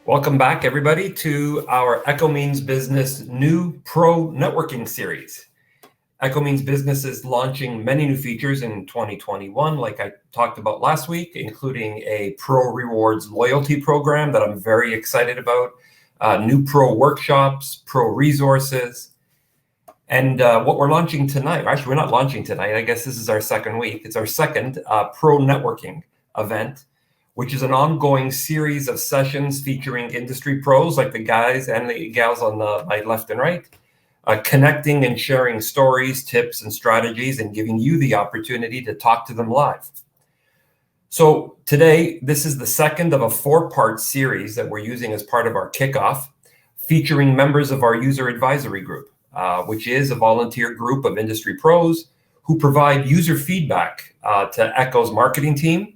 Welcome back, everybody, to our Echo Means Business new Pro Networking series. Echo Means Business is launching many new features in 2021, like I talked about last week, including a Pro Rewards loyalty program that I'm very excited about, new Pro workshops, Pro resources, and what we're launching tonight. Actually, we're not launching tonight. I guess this is our second week. It's our second Pro Networking event, which is an ongoing series of sessions featuring industry pros like the guys and the gals on my left and right, connecting and sharing stories, tips, and strategies, and giving you the opportunity to talk to them live. So today, this is the second of a 4-part series that we're using as part of our kickoff, featuring members of our user advisory group, which is a volunteer group of industry pros who provide user feedback to Echo's marketing team,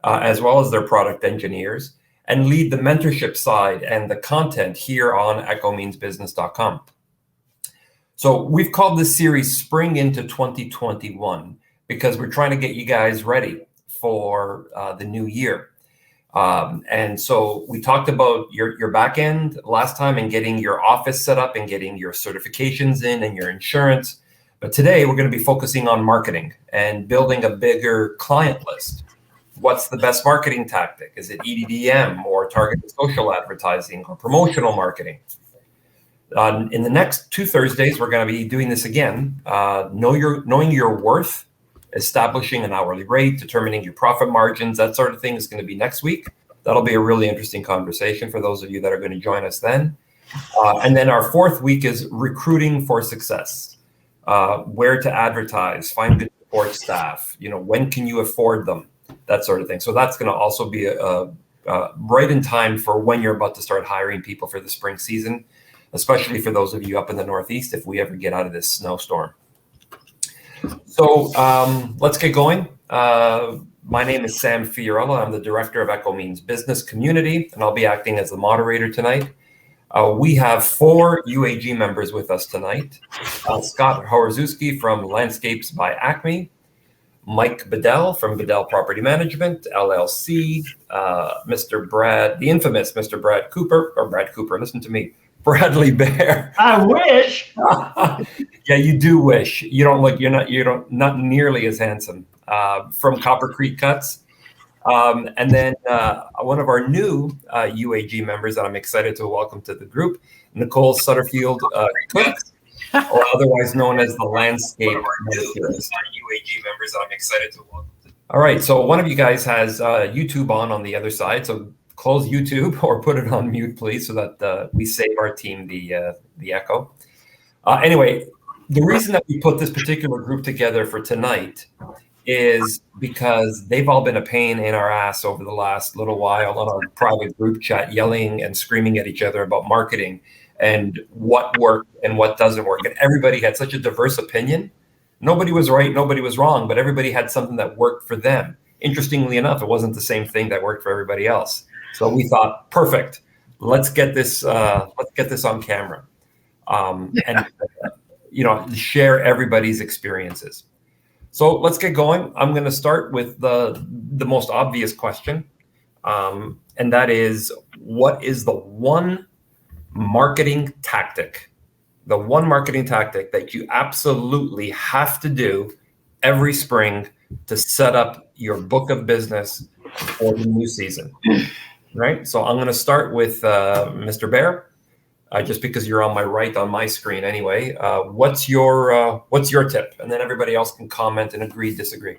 as well as their product engineers, and lead the mentorship side and the content here on echomeansbusiness.com. So we've called this series Spring into 2021 because we're trying to get you guys ready for the new year. And so we talked about your back end last time and getting your office set up and getting your certifications in and your insurance. But today we're going to be focusing on marketing and building a bigger client list. What's the best marketing tactic? Is it EDDM or targeted social advertising or promotional marketing? In the next 2 Thursdays, we're going to be doing this again. Knowing your worth, establishing an hourly rate, determining your profit margins, that sort of thing is going to be next week. That'll be a really interesting conversation for those of you that are going to join us then. And then our 4th week is recruiting for success. Where to advertise, find good support staff, when can you afford them? That sort of thing. So that's going to also be right in time for when you're about to start hiring people for the spring season, especially for those of you up in the Northeast if we ever get out of this snowstorm. So let's get going. My name is Sam Fiorella. I'm the director of Echo Means Business Community, and I'll be acting as the moderator tonight. We have 4 UAG members with us tonight. Scott Horzewski from Landscapes by Acme, Mike Bedell from Bedell Property Management, LLC, the infamous Mr. Brad Cooper, listen to me, Bradley Bear. I wish. Yeah, you do wish. You don't look, you're not nearly as handsome, from Copper Creek Cuts. And then one of our new UAG members that I'm excited to welcome to the group, Nicole Sutterfield Cook, or otherwise known as the landscape manicurist. UAG members that I'm excited to welcome. All right, so one of you guys has YouTube on the other side, so close YouTube or put it on mute, please, so that we save our team the echo. Anyway, the reason that we put this particular group together for tonight is because they've all been a pain in our ass over the last little while on our private group chat, yelling and screaming at each other about marketing and what worked and what doesn't work. And everybody had such a diverse opinion. Nobody was right, nobody was wrong, but everybody had something that worked for them. Interestingly enough, it wasn't the same thing that worked for everybody else. So we thought, perfect, let's get this on camera, and share everybody's experiences. So let's get going. I'm going to start with the most obvious question, and that is, what is the one marketing tactic that you absolutely have to do every spring to set up your book of business for the new season? Right. So I'm going to start with Mr. Bear, just because you're on my right on my screen anyway. What's your tip? And then everybody else can comment and agree, disagree.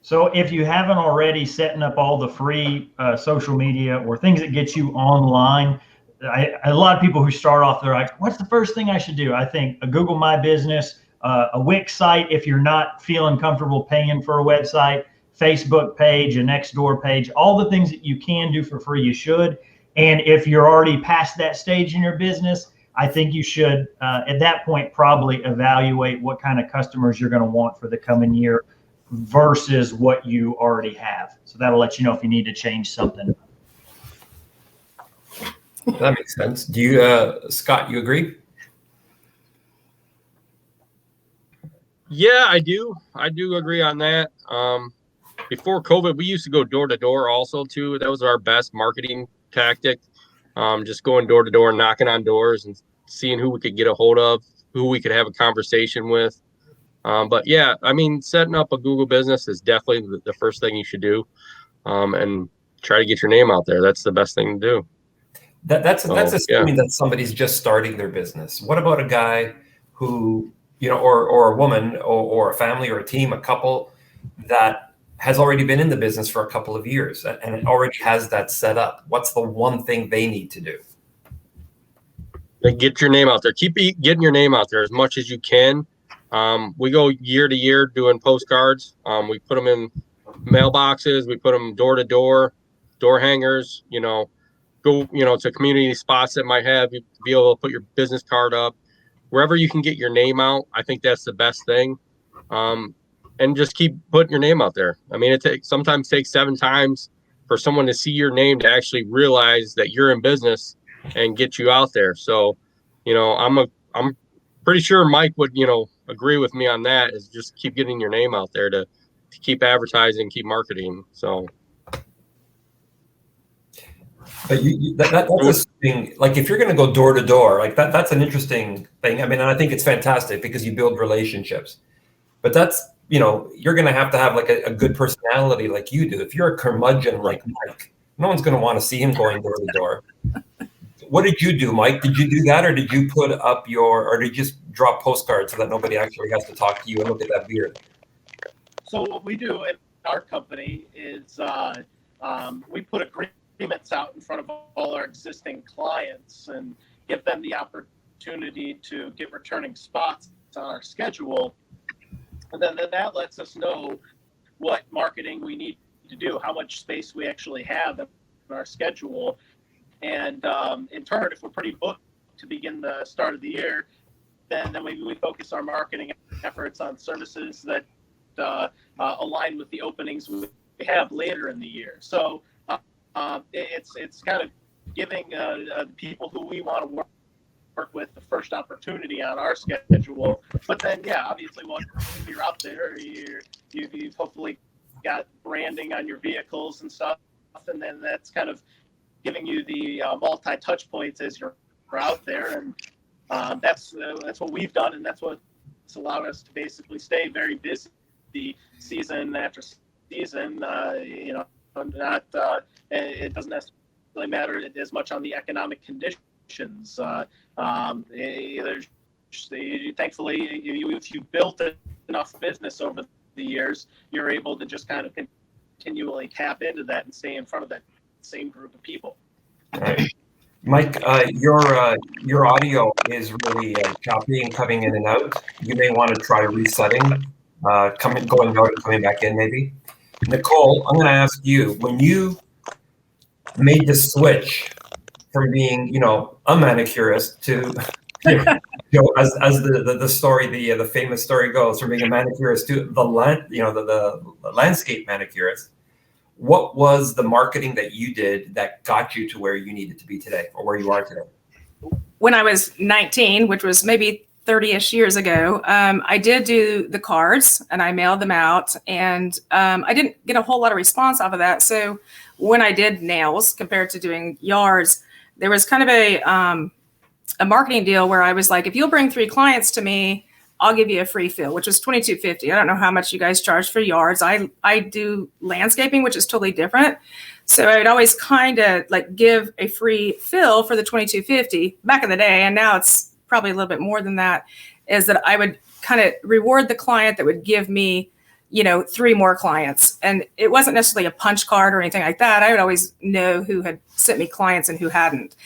So if you haven't already, setting up all the free social media or things that get you online. A lot of people who start off, they're like, what's the first thing I should do? I think a Google My Business, a Wix site if you're not feeling comfortable paying for a website, Facebook page, a Nextdoor page, all the things that you can do for free, you should. And if you're already past that stage in your business, I think you should, at that point, probably evaluate what kind of customers you're going to want for the coming year versus what you already have. So that'll let you know if you need to change something. That makes sense. Do you, Scott, you agree? Yeah, I do. I do agree on that. Before COVID, we used to go door to door also too. That was our best marketing tactic. just going door to door, knocking on doors and seeing who we could get a hold of, who we could have a conversation with. But yeah, I mean, setting up a Google business is definitely the first thing you should do, and try to get your name out there. That's the best thing to do. That's assuming that somebody's just starting their business. What about a guy who, or a woman or a family or a team, a couple that has already been in the business for a couple of years and it already has that set up? What's the one thing they need to do? Get your name out there. Keep getting your name out there as much as you can. We go year to year doing postcards. We put them in mailboxes. We put them door to door hangers, go, to community spots that might have you be able to put your business card up wherever you can get your name out. I think that's the best thing. And just keep putting your name out there. I mean, sometimes takes 7 times for someone to see your name to actually realize that you're in business and get you out there. So, I'm pretty sure Mike would, agree with me on that, is just keep getting your name out there to keep advertising, keep marketing. So. But that's assuming, like, if you're going to go door to door, like that's an interesting thing. I mean, and I think it's fantastic because you build relationships, but that's, you're going to have like a good personality like you do. If you're a curmudgeon like Mike, no one's going to want to see him going door to door. What did you do, Mike? Did you do that, or did you put up or did you just drop postcards so that nobody actually has to talk to you and look at that beard? So what we do in our company is we put agreements out in front of all our existing clients and give them the opportunity to get returning spots on our schedule. And then that lets us know what marketing we need to do, how much space we actually have in our schedule. And in turn, if we're pretty booked to begin the start of the year, then maybe we focus our marketing efforts on services that align with the openings we have later in the year. So it's kind of giving the people who we want to work with the first opportunity on our schedule. But then, yeah, obviously, once you're out there, you've hopefully got branding on your vehicles and stuff, and then that's kind of giving you the multi-touch points as you're out there, and that's what we've done, and that's what's allowed us to basically stay very busy season after season. It doesn't necessarily matter as much on the economic conditions. Thankfully, if you built enough business over the years, you're able to just kind of continually tap into that and stay in front of that same group of people. All right. Mike, your audio is really choppy and coming in and out. You may want to try resetting, going out and coming back in maybe. Nicole, I'm going to ask you, when you made the switch from being, a manicurist to, as the story, the famous story goes, from being a manicurist to the landscape manicurist, what was the marketing that you did that got you to where you needed to be today, or where you are today? When I was 19, which was maybe 30-ish years ago, I did do the cards and I mailed them out, and I didn't get a whole lot of response off of that. So when I did nails compared to doing yards, there was kind of a marketing deal where I was like, if you'll bring 3 clients to me, I'll give you a free fill, which was $22.50. I don't know how much you guys charge for yards. I do landscaping, which is totally different. So I would always kind of like give a free fill for the $22.50 back in the day. And now it's probably a little bit more than that, is that I would kind of reward the client that would give me, 3 more clients. And it wasn't necessarily a punch card or anything like that. I would always know who had sent me clients and who hadn't.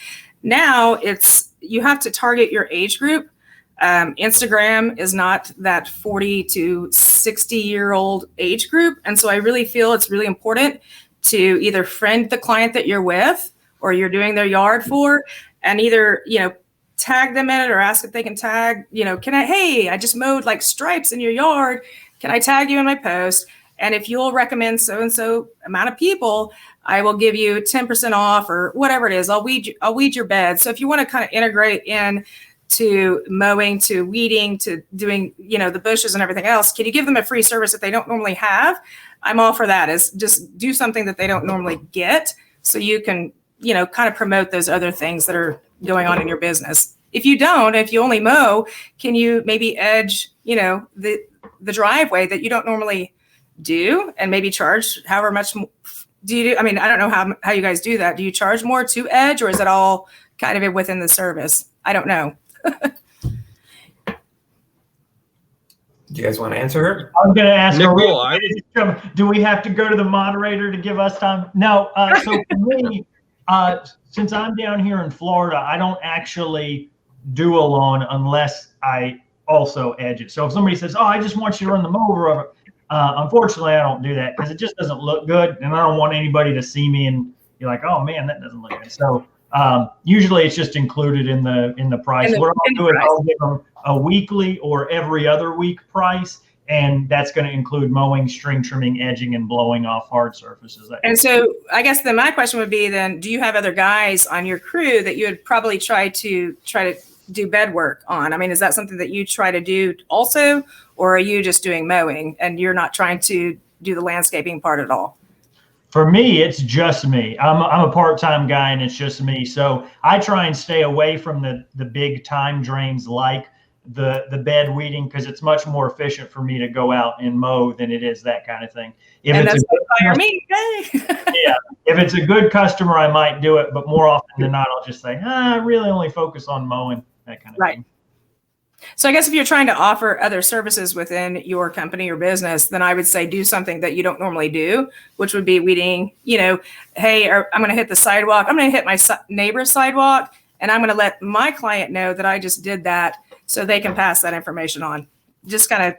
Now you have to target your age group. Instagram is not that 40 to 60-year-old age group. And so I really feel it's really important to either friend the client that you're with or you're doing their yard for, and either, tag them in it or ask if they can tag, hey, I just mowed like stripes in your yard. Can I tag you in my post? And if you'll recommend so-and-so amount of people, I will give you 10% off or whatever it is. I'll weed your bed. So if you want to kind of integrate in to mowing, to weeding, to doing, the bushes and everything else, can you give them a free service that they don't normally have? I'm all for that. Is just do something that they don't normally get, so you can, kind of promote those other things that are going on in your business. If you don't, if you only mow, can you maybe edge, the driveway that you don't normally do and maybe charge however much do you do? I mean, I don't know how you guys do that. Do you charge more to edge, or is it all kind of within the service? I don't know. Do you guys want to answer her? I was going to ask, Nicole, do we have to go to the moderator to give us time? No. So for me, since I'm down here in Florida, I don't actually do a lawn unless I also edge it. So if somebody says, "Oh, I just want you to run the mower over," unfortunately, I don't do that because it just doesn't look good, and I don't want anybody to see me and be like, "Oh man, that doesn't look good." So usually it's just included in the price. What I'll do is I'll give them a weekly or every other week price, and that's going to include mowing, string trimming, edging, and blowing off hard surfaces. And so I guess then my question would be then, do you have other guys on your crew that you would probably try to do bed work on? I mean, is that something that you try to do also, or are you just doing mowing and you're not trying to do the landscaping part at all? For me, it's just me. I'm a part-time guy and it's just me. So I try and stay away from the big time drains like the bed weeding, because it's much more efficient for me to go out and mow than it is that kind of thing. If and it's that's a me. yeah, if it's a good customer, I might do it, but more often than not, I'll just say, I really only focus on mowing, that kind of thing. So I guess if you're trying to offer other services within your company or business, then I would say do something that you don't normally do, which would be weeding. Hey, I'm going to hit the sidewalk. I'm going to hit my neighbor's sidewalk, and I'm going to let my client know that I just did that so they can pass that information on. Just kind of,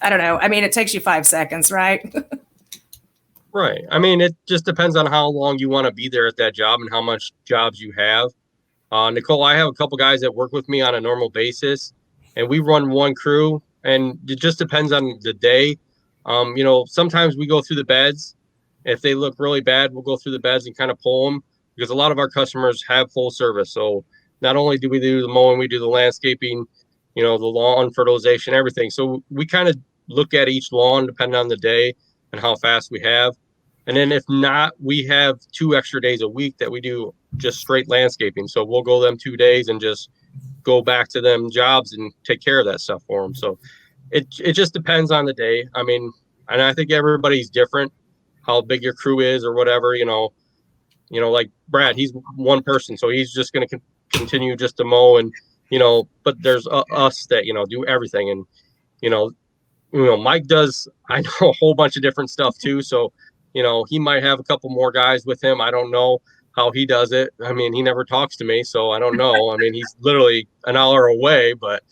I don't know. I mean, it takes you 5 seconds, right? Right. I mean, it just depends on how long you want to be there at that job and how much jobs you have. Nicole, I have a couple guys that work with me on a normal basis, and we run one crew, and it just depends on the day. Sometimes we go through the beds. If they look really bad, we'll go through the beds and kind of pull them, because a lot of our customers have full service. So not only do we do the mowing, we do the landscaping, the lawn fertilization, everything. So we kind of look at each lawn depending on the day and how fast we have. And then if not, we have 2 extra days a week that we do just straight landscaping. So we'll go them 2 days and just go back to them jobs and take care of that stuff for them. So it just depends on the day. I mean, and I think everybody's different, how big your crew is or whatever, like Brad, he's one person, so he's just going to continue just to mow, and, but there's us that, do everything. And, Mike does, I know, a whole bunch of different stuff too. So, he might have a couple more guys with him. I don't know how he does it. I mean, he never talks to me, so I don't know. I mean, he's literally an hour away, but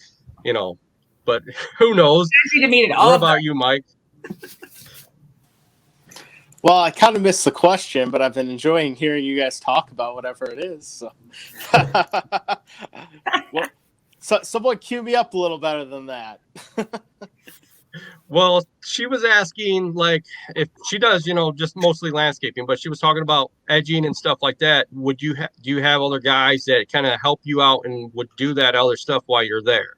who knows? What about you, Mike? Well, I kind of missed the question, but I've been enjoying hearing you guys talk about whatever it is. So. Well, so someone cue me up a little better than that. Well, she was asking, like, if she does, just mostly landscaping, but she was talking about edging and stuff like that. Would you do you have other guys that kind of help you out and would do that other stuff while you're there?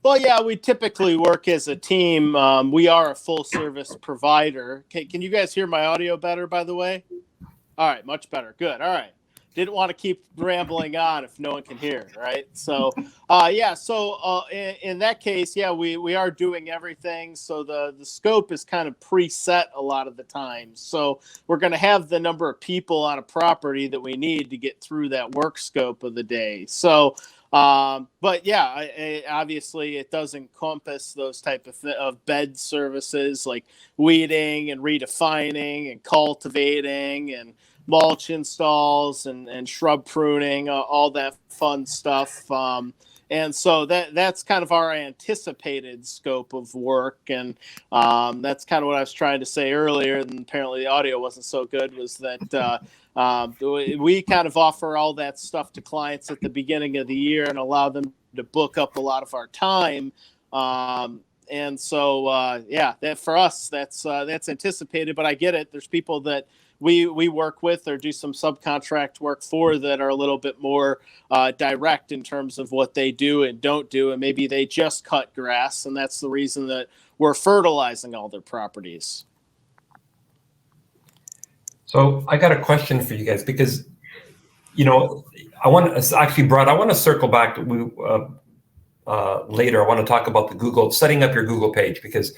Well, yeah, we typically work as a team. We are a full service provider. Can you guys hear my audio better, by the way? All right, much better. Good. All right. Didn't want to keep rambling on if no one can hear, right? So, in that case, yeah, we are doing everything. So the scope is kind of preset a lot of the time. So we're going to have the number of people on a property that we need to get through that work scope of the day. So, but yeah, obviously it does encompass those type of bed services like weeding and redefining and cultivating and mulch installs and shrub pruning, all that fun stuff. And so that's kind of our anticipated scope of work. And that's kind of what I was trying to say earlier. And apparently the audio wasn't so good, was that we kind of offer all that stuff to clients at the beginning of the year and allow them to book up a lot of our time. And so, that for us, that's anticipated, but I get it. There's people that we work with or do some subcontract work for that are a little bit more direct in terms of what they do and don't do. And maybe they just cut grass, and that's the reason that we're fertilizing all their properties. So I got a question for you guys because, I want to actually, Brad, I want to circle back. Later, I want to talk about setting up your Google page, because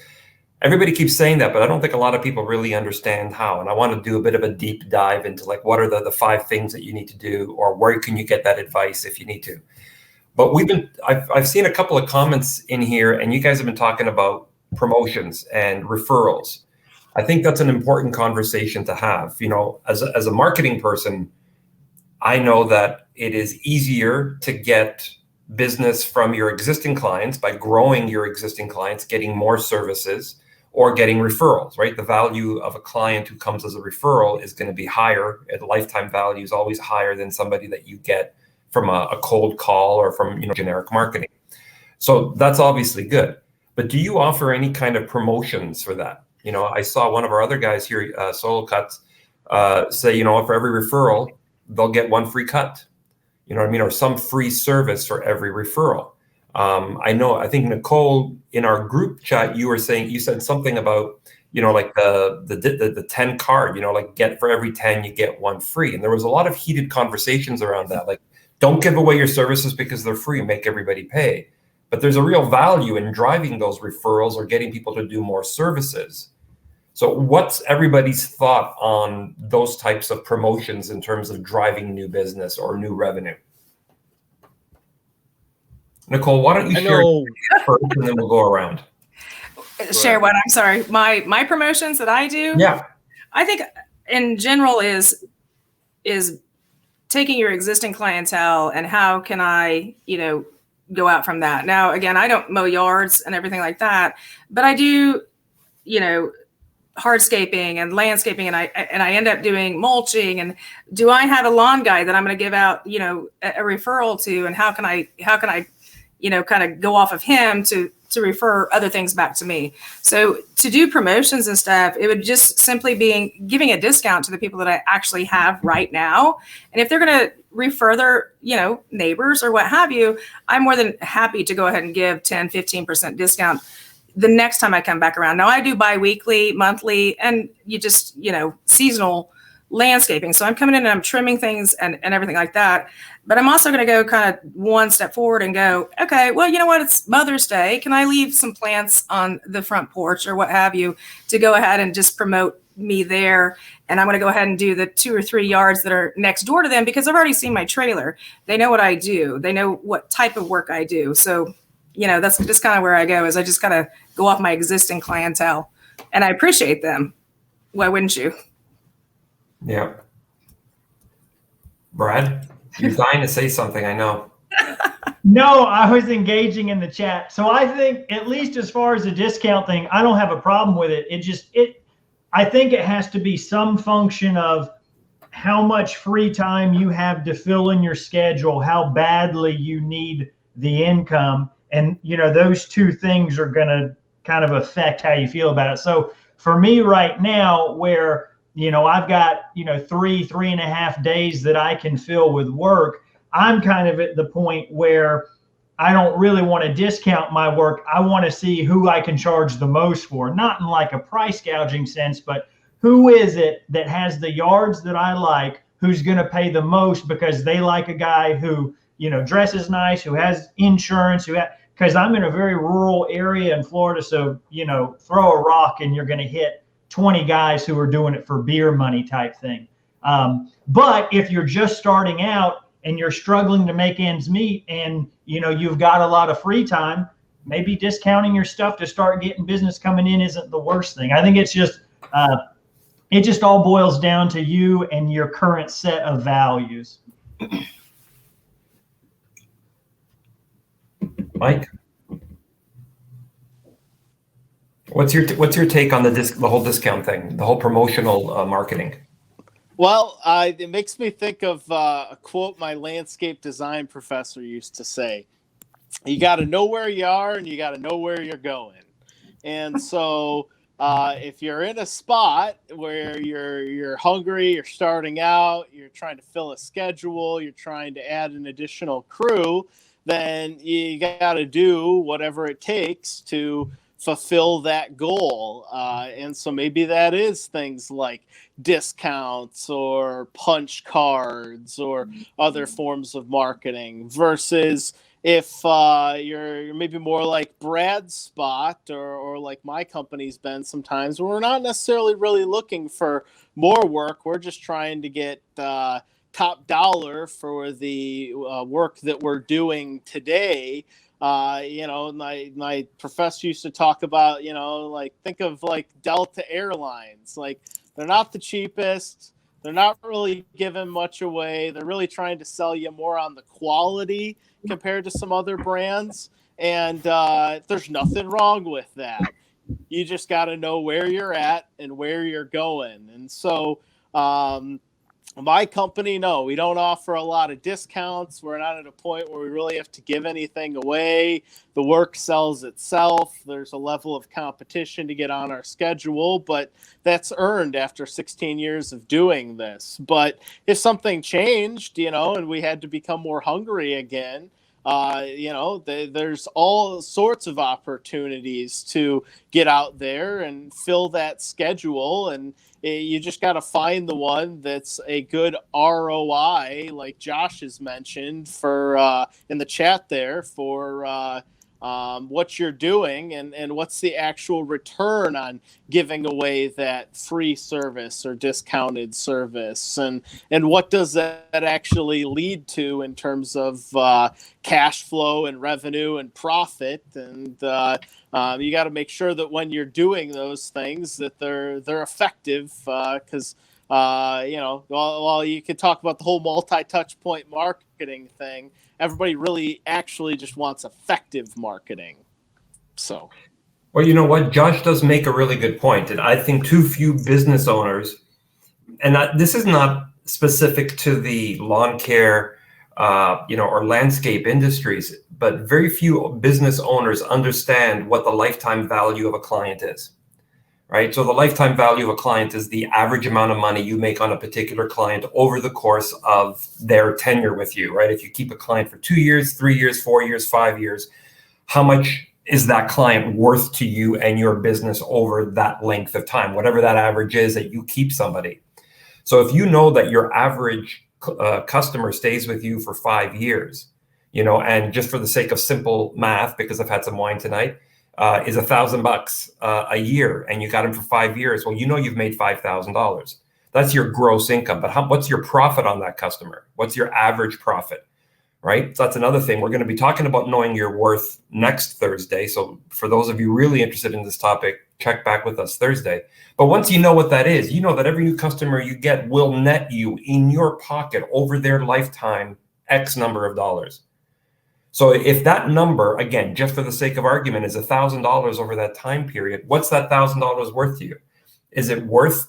everybody keeps saying that, but I don't think a lot of people really understand how. And I want to do a bit of a deep dive into like, what are the 5 things that you need to do, or where can you get that advice if you need to. But I've seen a couple of comments in here, and you guys have been talking about promotions and referrals. I think that's an important conversation to have. As a marketing person, I know that it is easier to get business from your existing clients by growing your existing clients, getting more services, or getting referrals, right? The value of a client who comes as a referral is going to be higher. The lifetime value is always higher than somebody that you get from a cold call or from generic marketing. So that's obviously good. But do you offer any kind of promotions for that? I saw one of our other guys here, Solo Cuts, say, for every referral, they'll get 1 free cut. You know what I mean? Or some free service for every referral. I think Nicole, in our group chat, you said something about, like the 10 card, like for every 10, you get 1 free. And there was a lot of heated conversations around that. Like, don't give away your services because they're free, make everybody pay. But there's a real value in driving those referrals or getting people to do more services. So what's everybody's thought on those types of promotions in terms of driving new business or new revenue? Nicole, why don't you share first, and then we'll go around. Share what? I'm sorry. My promotions that I do? Yeah. I think in general is taking your existing clientele and how can I, go out from that. Now, again, I don't mow yards and everything like that, but I do, hardscaping and landscaping, and I end up doing mulching. And do I have a lawn guy that I'm going to give out, a referral to, and how can I, kind of go off of him to refer other things back to me. So to do promotions and stuff, it would just simply be giving a discount to the people that I actually have right now. And if they're going to refer their, neighbors or what have you, I'm more than happy to go ahead and give 10, 15% discount the next time I come back around. Now I do bi-weekly, monthly, and seasonal landscaping. So I'm coming in and I'm trimming things and everything like that. But I'm also going to go kind of one step forward and go, okay, well, you know what? It's Mother's Day. Can I leave some plants on the front porch or what have you to go ahead and just promote me there? And I'm going to go ahead and do the 2 or 3 yards that are next door to them because I've already seen my trailer. They know what I do. They know what type of work I do. So, that's just kind of where I go, is I just kind of go off my existing clientele, and I appreciate them. Why wouldn't you? Yeah. Brad, you're dying to say something, I know. No, I was engaging in the chat. So I think, at least as far as the discount thing, I don't have a problem with it. I think it has to be some function of how much free time you have to fill in your schedule, how badly you need the income. And, those 2 things are going to kind of affect how you feel about it. So for me right now, where, I've got, 3.5 days that I can fill with work, I'm kind of at the point where I don't really want to discount my work. I want to see who I can charge the most for, not in like a price gouging sense, but who is it that has the yards that I like, who's going to pay the most because they like a guy who, dresses nice, who has insurance, because I'm in a very rural area in Florida. So, throw a rock and you're going to hit 20 guys who are doing it for beer money type thing. But if you're just starting out and you're struggling to make ends meet and, you've got a lot of free time, maybe discounting your stuff to start getting business coming in isn't the worst thing. I think it's just, it just all boils down to you and your current set of values. Mike, what's your take on the whole discount thing, the whole promotional marketing? Well, it makes me think of a quote my landscape design professor used to say: "You got to know where you are, and you got to know where you're going." And so, if you're in a spot where you're hungry, you're starting out, you're trying to fill a schedule, you're trying to add an additional crew, then you got to do whatever it takes to fulfill that goal. And so maybe that is things like discounts or punch cards or other forms of marketing, versus if you're maybe more like Brad's spot, or like my company's been sometimes, where we're not necessarily really looking for more work. We're just trying to get top dollar for the work that we're doing today. My professor used to talk about, like, think of like Delta Airlines. Like, they're not the cheapest. They're not really giving much away. They're really trying to sell you more on the quality compared to some other brands. And there's nothing wrong with that. You just got to know where you're at and where you're going. And so my company, no, we don't offer a lot of discounts. We're not at a point where we really have to give anything away. The work sells itself. There's a level of competition to get on our schedule, but that's earned after 16 years of doing this. But if something changed, and we had to become more hungry again, there's all sorts of opportunities to get out there and fill that schedule. And you just got to find the one that's a good ROI, like Josh has mentioned for in the chat there, for what you're doing, and what's the actual return on giving away that free service or discounted service, and what does that actually lead to in terms of cash flow and revenue and profit. And you got to make sure that when you're doing those things that they're effective, because while you could talk about the whole multi-touch point marketing thing, everybody really actually just wants effective marketing. So, well, you know what? Josh does make a really good point. And I think too few business owners, and this is not specific to the lawn care, or landscape industries, but very few business owners understand what the lifetime value of a client is. Right. So the lifetime value of a client is the average amount of money you make on a particular client over the course of their tenure with you. Right. If you keep a client for 2 years, 3 years, 4 years, 5 years, how much is that client worth to you and your business over that length of time, whatever that average is that you keep somebody. So if you know that your average customer stays with you for 5 years, and just for the sake of simple math, because I've had some wine tonight, is $1,000 a year, and you got him for 5 years. Well, you've made $5,000. That's your gross income. But what's your profit on that customer? What's your average profit? Right. So that's another thing. We're going to be talking about knowing your worth next Thursday. So for those of you really interested in this topic, check back with us Thursday. But once you know what that is, you know that every new customer you get will net you in your pocket over their lifetime X number of dollars. So if that number, again, just for the sake of argument, is $1,000 over that time period, what's that $1,000 worth to you? Is it worth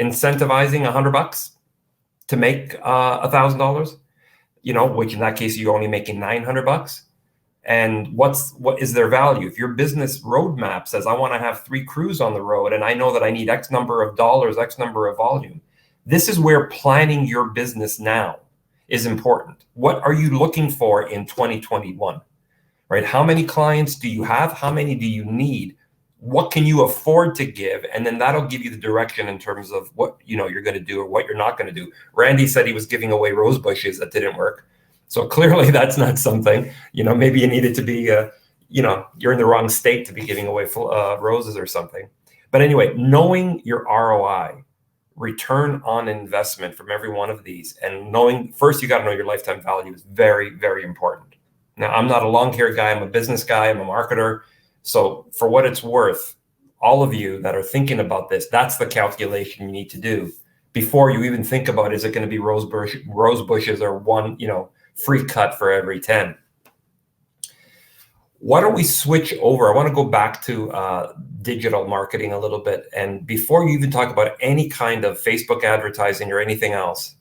incentivizing $100 to make $1,000? Which in that case you're only making $900. And what is their value? If your business roadmap says I want to have 3 crews on the road, and I know that I need X number of dollars, X number of volume, this is where planning your business now is important. What are you looking for in 2021, right? How many clients do you have? How many do you need? What can you afford to give? And then that'll give you the direction in terms of what you're going to do or what you're not going to do. Randy said he was giving away rose bushes. That didn't work. So clearly that's not something, maybe you needed to be, you're in the wrong state to be giving away roses or something. But anyway, knowing your ROI, return on investment from every one of these, and knowing first, you got to know your lifetime value is very, very important. Now, I'm not a lawn care guy. I'm a business guy. I'm a marketer. So for what it's worth, all of you that are thinking about this, that's the calculation you need to do before you even think about, is it going to be rose bushes or one, free cut for every 10. Why don't we switch over? I want to go back to digital marketing a little bit. And before you even talk about any kind of Facebook advertising or anything else,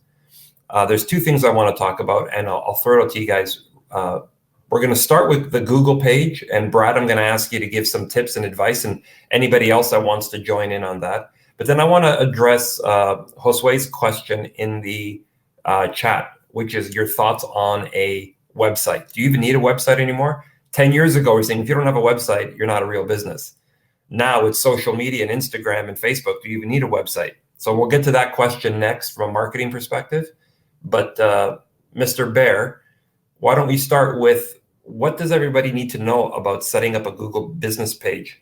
there's 2 things I want to talk about, and I'll throw it out to you guys. We're going to start with the Google page. And Brad, I'm going to ask you to give some tips and advice, and anybody else that wants to join in on that. But then I want to address Josue's question in the chat, which is your thoughts on a website. Do you even need a website anymore? 10 years ago, we're saying if you don't have a website, you're not a real business. Now it's social media and Instagram and Facebook. Do you even need a website? So we'll get to that question next from a marketing perspective. But Mr. Bear, why don't we start with, what does everybody need to know about setting up a Google business page?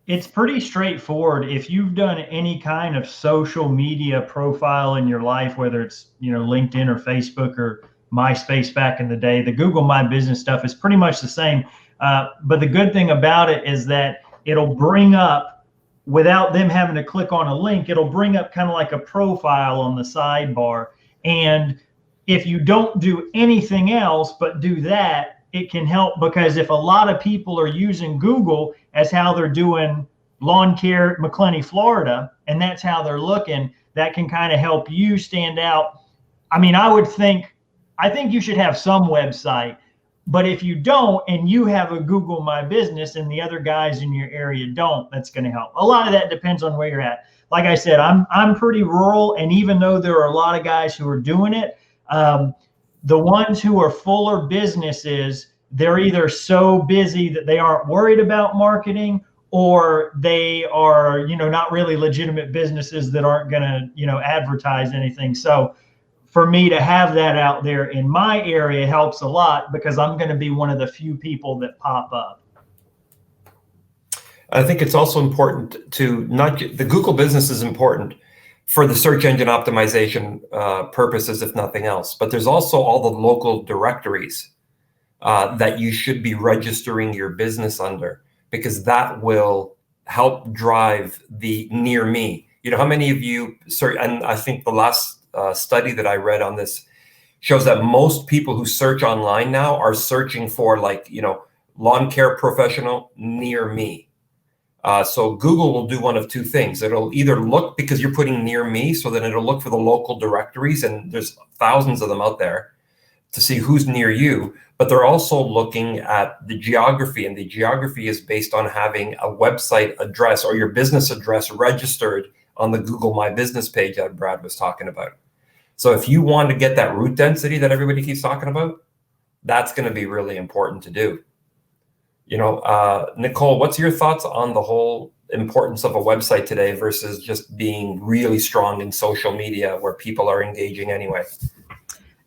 It's pretty straightforward. If you've done any kind of social media profile in your life, whether it's, LinkedIn or Facebook or MySpace back in the day, the Google My Business stuff is pretty much the same. But the good thing about it is that it'll bring up, without them having to click on a link, it'll bring up kind of like a profile on the sidebar. And if you don't do anything else but do that, it can help, because if a lot of people are using Google as how they're doing lawn care, McClenny, Florida, and that's how they're looking, that can kind of help you stand out. I mean, I think you should have some website, but if you don't, and you have a Google My Business and the other guys in your area don't, that's going to help. A lot of that depends on where you're at. Like I said, I'm pretty rural, and even though there are a lot of guys who are doing it, the ones who are fuller businesses, they're either so busy that they aren't worried about marketing, or they are, not really legitimate businesses that aren't going to, advertise anything. So for me to have that out there in my area helps a lot, because I'm going to be one of the few people that pop up. I think it's also important to the Google business is important for the search engine optimization purposes, if nothing else. But there's also all the local directories that you should be registering your business under, because that will help drive the near me. How many of you, and I think the last study that I read on this shows that most people who search online now are searching for lawn care professional near me. So Google will do one of two things. It'll either look, because you're putting near me, so then it'll look for the local directories, and there's thousands of them out there, to see who's near you. But they're also looking at the geography, and the geography is based on having a website address or your business address registered on the Google My Business page that Brad was talking about. So if you want to get that route density that everybody keeps talking about, that's going to be really important to do. Nicole, what's your thoughts on the whole importance of a website today versus just being really strong in social media where people are engaging anyway?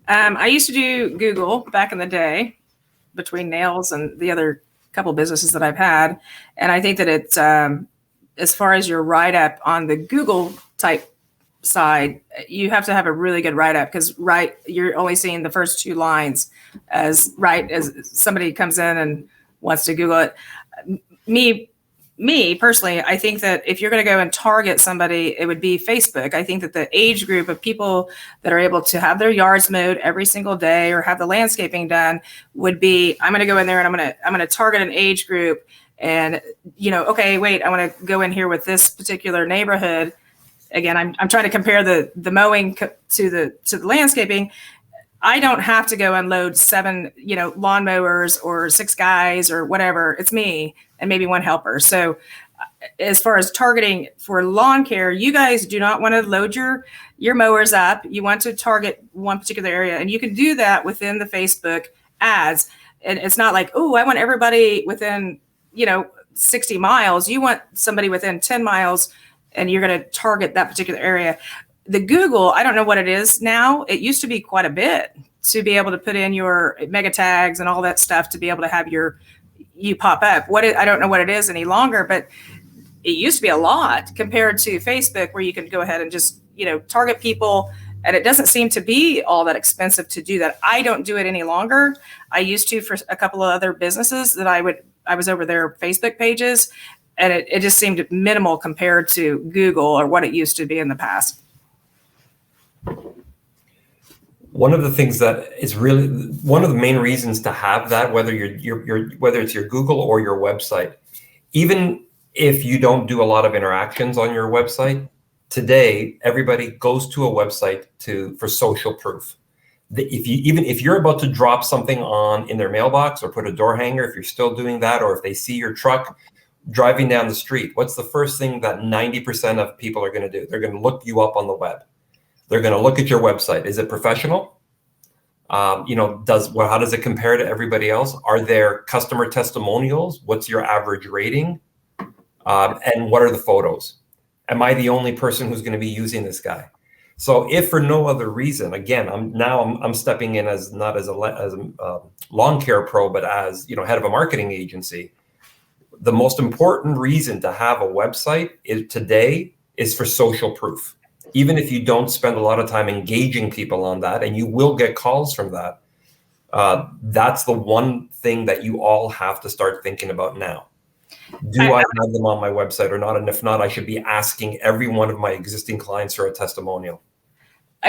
I used to do Google back in the day, between Nails and the other couple businesses that I've had. And I think that it's, as far as your write-up on the Google type side, you have to have a really good write-up, because you're only seeing the first two lines as somebody comes in and wants to Google it. Me personally, I think that if you're going to go and target somebody, it would be Facebook. I think that the age group of people that are able to have their yards mowed every single day or have the landscaping done would be, I'm going to go in there and I'm going to target an age group, and okay, wait, I want to go in here with this particular neighborhood. Again, I'm trying to compare the mowing to the landscaping. I don't have to go and load 7, lawnmowers or 6 guys or whatever. It's me and maybe 1 helper. So as far as targeting for lawn care, you guys do not want to load your mowers up. You want to target one particular area, and you can do that within the Facebook ads. And it's not like, oh, I want everybody within, 60 miles. You want somebody within 10 miles, and you're going to target that particular area. The Google, I don't know what it is now. It used to be quite a bit to be able to put in your mega tags and all that stuff to be able to have you pop up. I don't know what it is any longer, but it used to be a lot compared to Facebook, where you can go ahead and just, target people. And it doesn't seem to be all that expensive to do that. I don't do it any longer. I used to for a couple of other businesses that I was over their Facebook pages, and it just seemed minimal compared to Google or what it used to be in the past. One of the things that is really one of the main reasons to have that, whether whether it's your Google or your website, even if you don't do a lot of interactions on your website, today everybody goes to a website for social proof. If you're about to drop something in their mailbox or put a door hanger, if you're still doing that, or if they see your truck driving down the street, what's the first thing that 90% of people are going to do? They're going to look you up on the web. They're going to look at your website. Is it professional? How does it compare to everybody else? Are there customer testimonials? What's your average rating? And what are the photos? Am I the only person who's going to be using this guy? So if for no other reason, again, I'm stepping in as not as a lawn care pro, but as, you know, head of a marketing agency. The most important reason to have a website today is for social proof. Even if you don't spend a lot of time engaging people on that, and you will get calls from that, that's the one thing that you all have to start thinking about now. Do I have them on my website or not? And if not, I should be asking every one of my existing clients for a testimonial.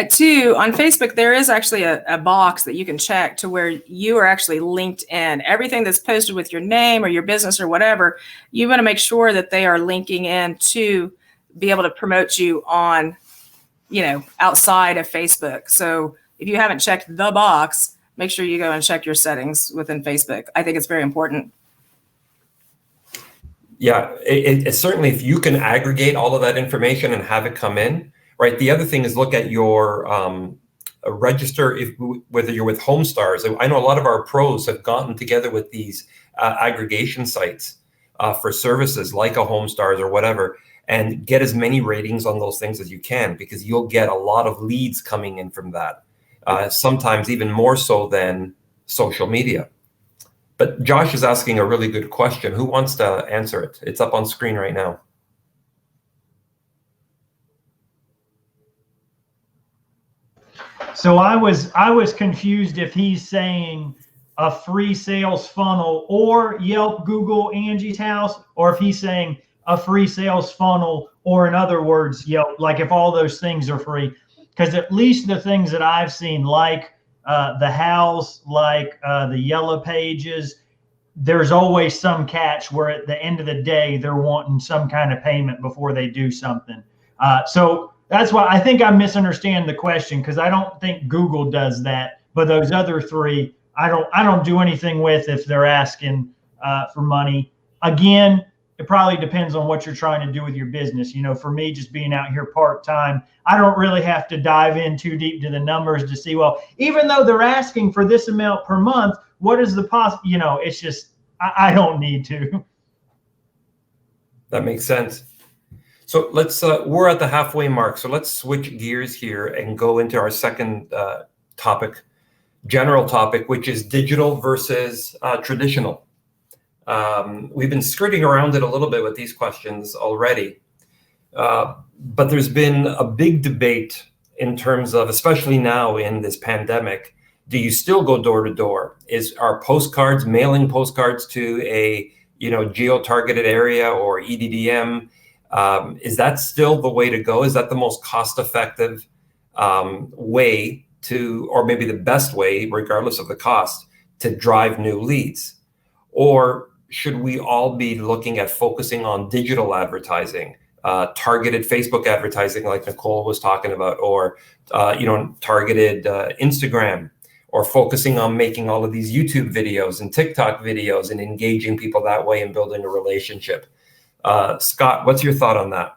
Two, on Facebook, there is actually a box that you can check to where you are actually linked in. Everything that's posted with your name or your business or whatever, you want to make sure that they are linking in to be able to promote you on, you know, outside of Facebook. So if you haven't checked the box, make sure you go and check your settings within Facebook. I think it's very important. Yeah, it certainly, if you can aggregate all of that information and have it come in, right? The other thing is look at your register, whether you're with Homestars. I know a lot of our pros have gotten together with these aggregation sites for services like a Homestars or whatever, and get as many ratings on those things as you can, because you'll get a lot of leads coming in from that, sometimes even more so than social media. But Josh is asking a really good question. Who wants to answer it? It's up on screen right now. So I was confused if he's saying a free sales funnel or Yelp, Google, Angie's House, or if he's saying a free sales funnel, or in other words, Yelp, like if all those things are free. Because at least the things that I've seen, like the house, like the Yellow Pages, there's always some catch where at the end of the day, they're wanting some kind of payment before they do something. So that's why I think I misunderstand the question, because I don't think Google does that. But those other three, I don't do anything with if they're asking for money. Again, it probably depends on what you're trying to do with your business. You know, for me, just being out here part-time, I don't really have to dive in too deep to the numbers to see, well, even though they're asking for this amount per month, what is the you know, it's just, I don't need to. That makes sense. So let's, we're at the halfway mark. So let's switch gears here and go into our second topic, general topic, which is digital versus traditional. We've been skirting around it a little bit with these questions already, but there's been a big debate in terms of, especially now in this pandemic, do you still go door to door? Are postcards, mailing postcards to a, you know, geo-targeted area or EDDM, is that still the way to go? Is that the most cost-effective way to, or maybe the best way, regardless of the cost, to drive new leads? Or should we all be looking at focusing on digital advertising, targeted Facebook advertising like Nicole was talking about, or you know, targeted Instagram, or focusing on making all of these YouTube videos and TikTok videos and engaging people that way and building a relationship? Scott, what's your thought on that?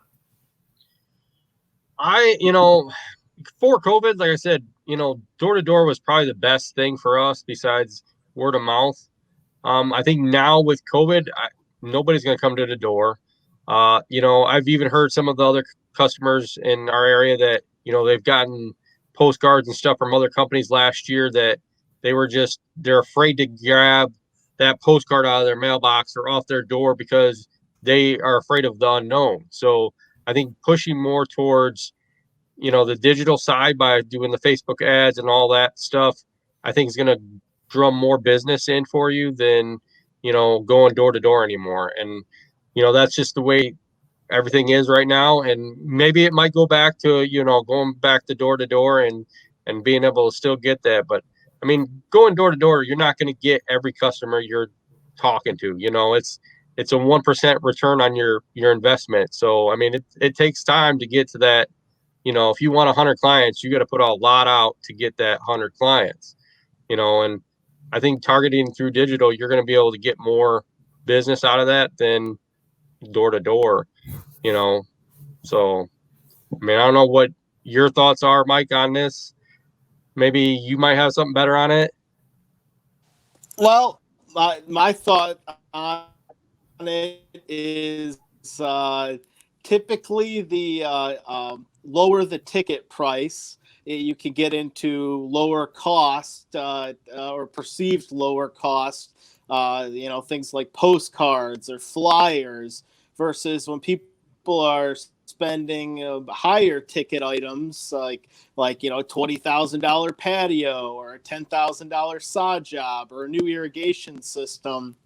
You know, before COVID, like I said, you know, door to door was probably the best thing for us besides word of mouth. I think now with COVID, nobody's going to come to the door. You know, I've even heard some of the other customers in our area that, you know, they've gotten postcards and stuff from other companies last year that they're afraid to grab that postcard out of their mailbox or off their door because they are afraid of the unknown. So I think pushing more towards, you know, the digital side by doing the Facebook ads and all that stuff, I think is going to drum more business in for you than, you know, going door to door anymore. And, you know, that's just the way everything is right now. And maybe it might go back to, you know, going back to door and being able to still get that. But I mean, going door to door, you're not going to get every customer you're talking to. You know, it's a 1% return on your investment. So, I mean, it takes time to get to that. You know, if you want 100 clients, you got to put a lot out to get that 100 clients, you know, and I think targeting through digital, you're going to be able to get more business out of that than door to door, you know. So, I mean, I don't know what your thoughts are, Mike, on this. Maybe you might have something better on it. Well, my thought on it is typically the lower the ticket price, you can get into lower cost or perceived lower cost, things like postcards or flyers, versus when people are spending higher ticket items like $20,000 patio or a $10,000 sod job or a new irrigation system.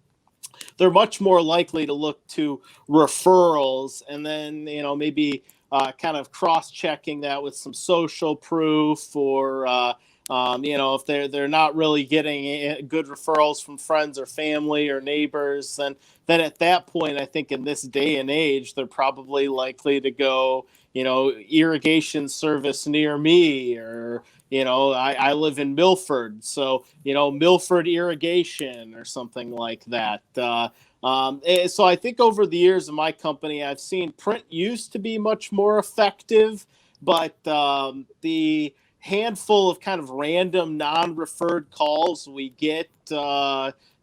They're much more likely to look to referrals, and then maybe kind of cross-checking that with some social proof, or if they're not really getting good referrals from friends or family or neighbors, then at that point, I think in this day and age, they're probably likely to go, irrigation service near me, or I live in Milford, so Milford Irrigation or something like that. So I think over the years in my company, I've seen print used to be much more effective, but the handful of kind of random non-referred calls we get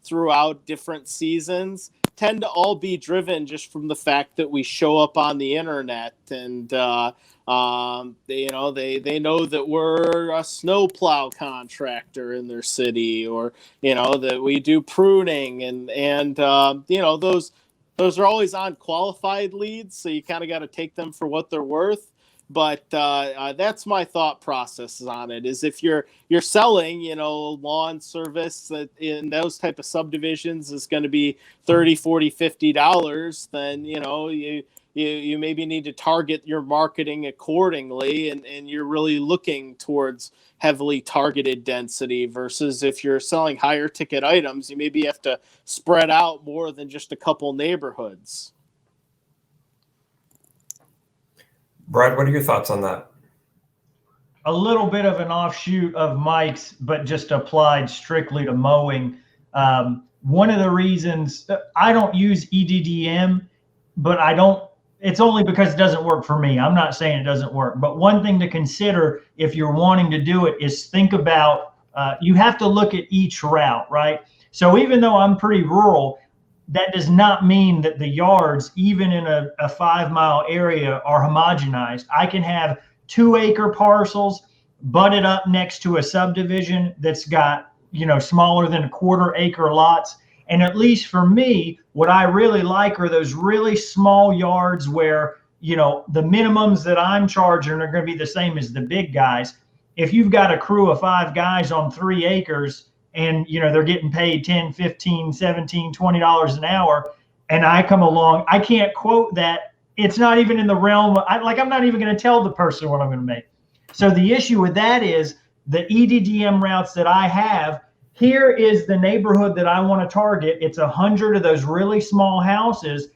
throughout different seasons tend to all be driven just from the fact that we show up on the internet, and they know that we're a snowplow contractor in their city, or that we do pruning, and those are always unqualified leads, so you kind of got to take them for what they're worth. But that's my thought process on it, is if you're selling, lawn service that in those type of subdivisions is going to be $30, $40, $50, then, you maybe need to target your marketing accordingly, and you're really looking towards heavily targeted density, versus if you're selling higher ticket items, you maybe have to spread out more than just a couple neighborhoods. Brad, what are your thoughts on that? A little bit of an offshoot of Mike's, but just applied strictly to mowing. One of the reasons I don't use EDDM, but it's only because it doesn't work for me. I'm not saying it doesn't work, but one thing to consider if you're wanting to do it is think about, you have to look at each route, right? So even though I'm pretty rural, that does not mean that the yards, even in a 5-mile area, are homogenized. I can have 2-acre parcels butted up next to a subdivision that's got, smaller than 1/4 acre lots. And at least for me, what I really like are those really small yards where, the minimums that I'm charging are going to be the same as the big guys. If you've got a crew of 5 guys on 3 acres, and they're getting paid $10, $15, $17, $20 an hour, and I come along, I can't quote that. It's not even in the realm of, I'm not even going to tell the person what I'm going to make. So the issue with that is the EDDM routes that I have, here is the neighborhood that I want to target. It's 100 of those really small houses,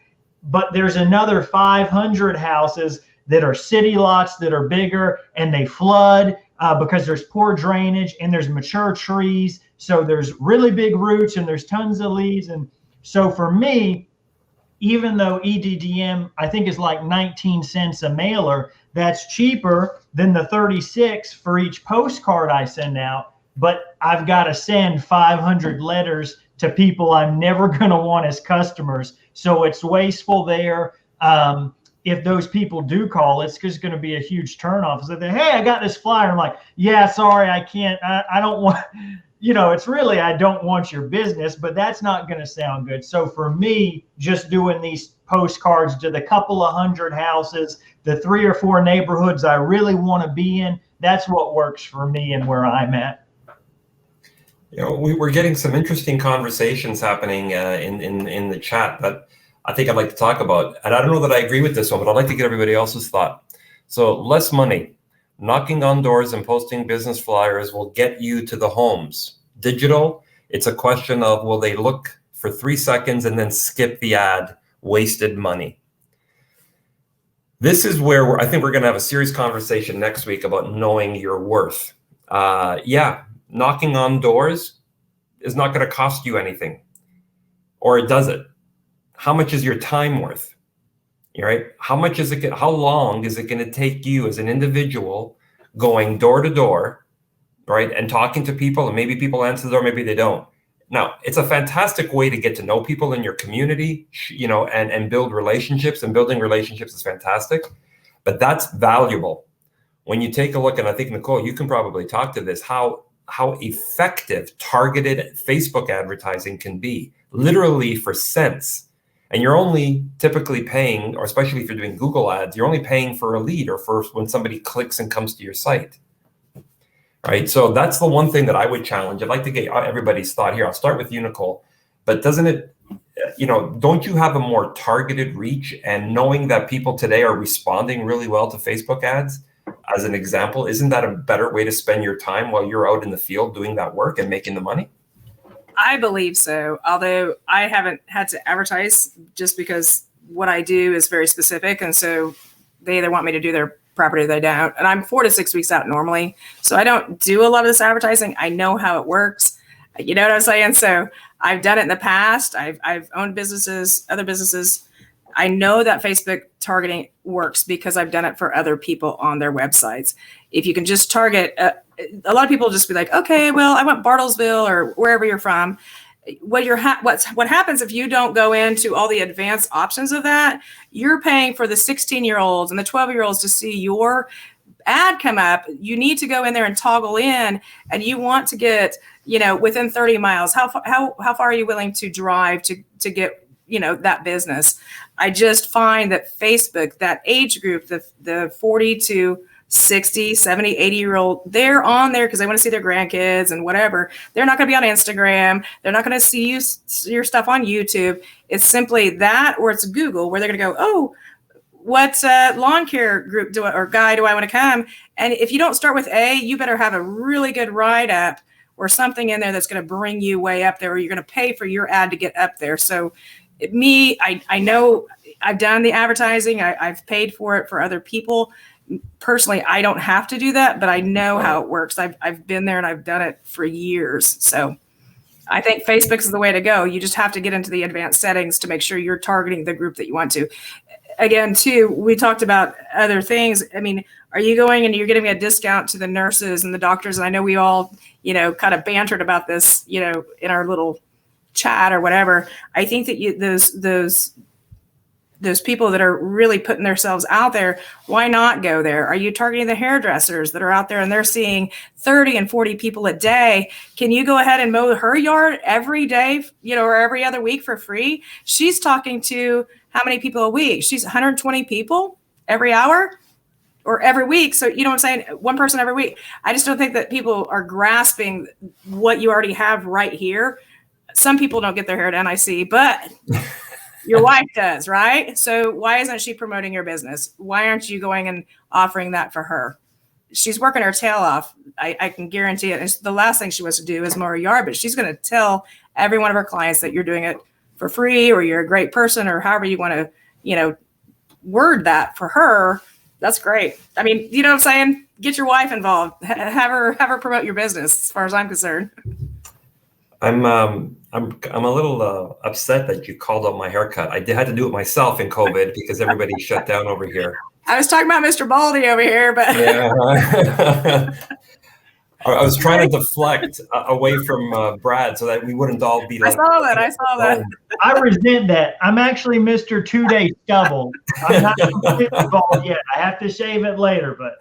but there's another 500 houses that are city lots that are bigger, and they flood because there's poor drainage and there's mature trees. So there's really big roots and there's tons of leaves. And so for me, even though EDDM, I think, is like 19 cents a mailer, that's cheaper than the 36 for each postcard I send out. But I've got to send 500 letters to people I'm never going to want as customers. So it's wasteful there. If those people do call, it's just going to be a huge turnoff. So they, hey, I got this flyer. I'm like, yeah, sorry, I can't. I don't want. It's really, I don't want your business, but that's not going to sound good. So for me, just doing these postcards to the couple of 100 houses, the 3 or 4 neighborhoods I really want to be in, that's what works for me and where I'm at. We're getting some interesting conversations happening in the chat that I think I'd like to talk about. And I don't know that I agree with this one, but I'd like to get everybody else's thought. So less money. Knocking on doors and posting business flyers will get you to the homes. Digital, it's a question of, will they look for 3 seconds and then skip the ad? Wasted money. This is where I think we're going to have a serious conversation next week about knowing your worth. Knocking on doors is not going to cost you anything. Or does it? How much is your time worth? Right? How long is it going to take you as an individual going door to door, right? And talking to people, and maybe people answer the door, maybe they don't. Now, it's a fantastic way to get to know people in your community, and build relationships, and building relationships is fantastic, but that's valuable. When you take a look, and I think, Nicole, you can probably talk to this, how effective targeted Facebook advertising can be, literally for cents. And you're only typically paying, or especially if you're doing Google ads, you're only paying for a lead or for when somebody clicks and comes to your site. Right. So that's the one thing that I would challenge. I'd like to get everybody's thought here. I'll start with you, Nicole. But doesn't it, don't you have a more targeted reach? And knowing that people today are responding really well to Facebook ads, as an example, isn't that a better way to spend your time while you're out in the field doing that work and making the money? I believe so, although I haven't had to advertise just because what I do is very specific. And so they either want me to do their property or they don't. And I'm 4 to 6 weeks out normally. So I don't do a lot of this advertising. I know how it works. You know what I'm saying? So I've done it in the past. I've owned businesses, other businesses. I know that Facebook targeting works because I've done it for other people on their websites. If you can just target, a lot of people just be like, okay, well, I want Bartlesville or wherever you're from. What happens if you don't go into all the advanced options of that? You're paying for the 16-year-olds and the 12-year-olds to see your ad come up. You need to go in there and toggle in, and you want to get, within 30 miles. How far are you willing to drive to get, that business? I just find that Facebook, that age group, the 40 to 60, 70, 80-year-old, they're on there because they want to see their grandkids and whatever. They're not going to be on Instagram. They're not going to see your stuff on YouTube. It's simply that, or it's Google, where they're going to go, oh, what lawn care group or guy do I want to come? And if you don't start with A, you better have a really good write-up or something in there that's going to bring you way up there, or you're going to pay for your ad to get up there. So I know I've done the advertising. I've paid for it for other people. Personally, I don't have to do that, but I know how it works. I've been there and I've done it for years. So I think Facebook is the way to go. You just have to get into the advanced settings to make sure you're targeting the group that you want to. Again, too, we talked about other things. I mean, are you going and you're getting a discount to the nurses and the doctors? And I know we all, kind of bantered about this, in our little chat or whatever. I think that those people that are really putting themselves out there, why not go there? Are you targeting the hairdressers that are out there and they're seeing 30 and 40 people a day? Can you go ahead and mow her yard every day, or every other week for free? She's talking to how many people a week? She's 120 people every hour or every week. So, what I'm saying? One person every week. I just don't think that people are grasping what you already have right here. Some people don't get their hair done, I see, but your wife does, right? So why isn't she promoting your business? Why aren't you going and offering that for her? She's working her tail off. I can guarantee it. And the last thing she wants to do is mow her yard, but she's going to tell every one of her clients that you're doing it for free, or you're a great person, or however you want to, word that for her. That's great. I mean, you know what I'm saying? Get your wife involved. Have her promote your business, as far as I'm concerned. I'm a little upset that you called out my haircut. I had to do it myself in COVID because everybody shut down over here. I was talking about Mr. Baldy over here, but yeah. I was trying to deflect away from Brad so that we wouldn't all be like. I saw that. I resent that. I'm actually Mr. 2-day stubble. I'm not bald yet. I have to shave it later, but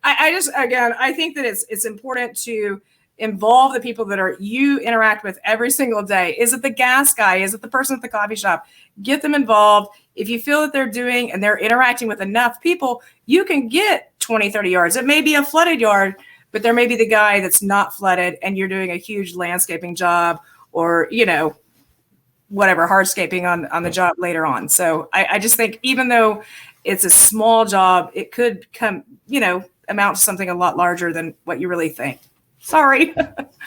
I think that it's important to involve the people that you interact with every single day. Is it the gas guy? Is it the person at the coffee shop? Get them involved. If you feel that they're doing and they're interacting with enough people, you can get 20, 30 yards. It may be a flooded yard, but there may be the guy that's not flooded and you're doing a huge landscaping job or, whatever, hardscaping on the job later on. So I just think even though it's a small job, it could come, amount to something a lot larger than what you really think. Sorry.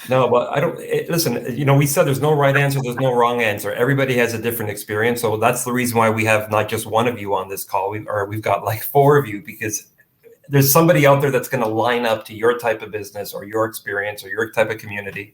No, but I don't listen, we said there's no right answer. There's no wrong answer. Everybody has a different experience. So that's the reason why we have not just one of you on this call. We've got like 4 of you, because there's somebody out there that's going to line up to your type of business or your experience or your type of community.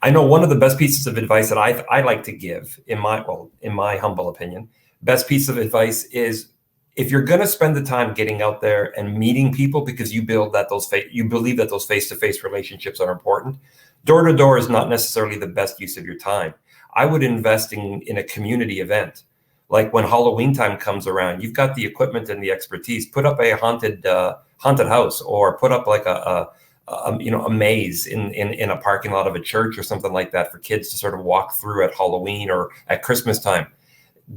I know one of the best pieces of advice that I like to give in my humble opinion, best piece of advice is, if you're going to spend the time getting out there and meeting people because you believe that those face-to-face relationships are important, Door to door is not necessarily the best use of your time. I would invest in a community event. Like when Halloween time comes around, you've got the equipment and the expertise. Put up a haunted house, or put up like a maze in a parking lot of a church or something like that for kids to sort of walk through at Halloween or at Christmas time.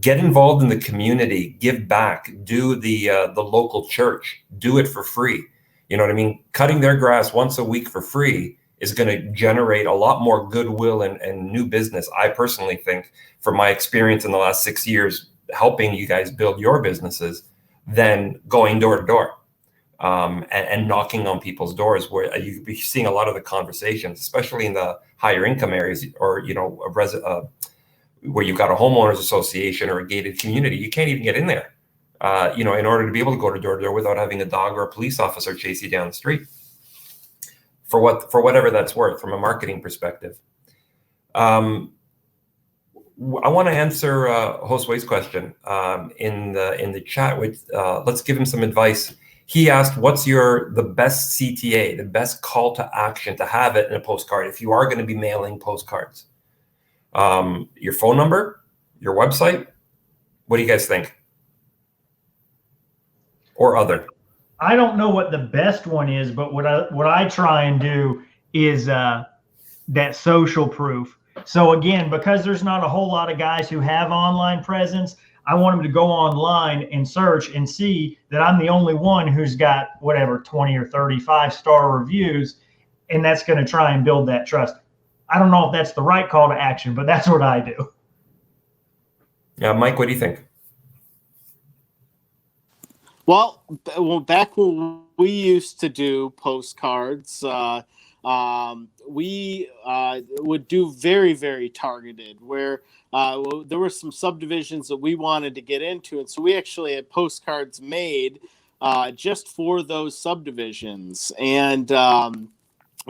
Get involved in the community, give back, do the local church, do it for free. You know what I mean? Cutting their grass once a week for free is going to generate a lot more goodwill and new business. I personally think, from my experience in the last 6 years helping you guys build your businesses, than going door to door and knocking on people's doors, where you'd be seeing a lot of the conversations, especially in the higher income areas, or where you've got a homeowners association or a gated community. You can't even get in there, in order to be able to go to door to door without having a dog or a police officer chase you down the street. For whatever that's worth from a marketing perspective. I want to answer Josue's question in the chat. Let's give him some advice. He asked, "What's the best CTA, the best call to action to have it in a postcard if you are going to be mailing postcards? Your phone number, your website. What do you guys think? Or other?" I don't know what the best one is, but what I try and do is that social proof. So again, because there's not a whole lot of guys who have online presence, I want them to go online and search and see that I'm the only one who's got whatever 20 or 35-star reviews, and that's going to try and build that trust. I don't know if that's the right call to action, but that's what I do. Yeah, Mike, what do you think? Well, back when we used to do postcards, we would do very, very targeted, where there were some subdivisions that we wanted to get into. And so we actually had postcards made just for those subdivisions. And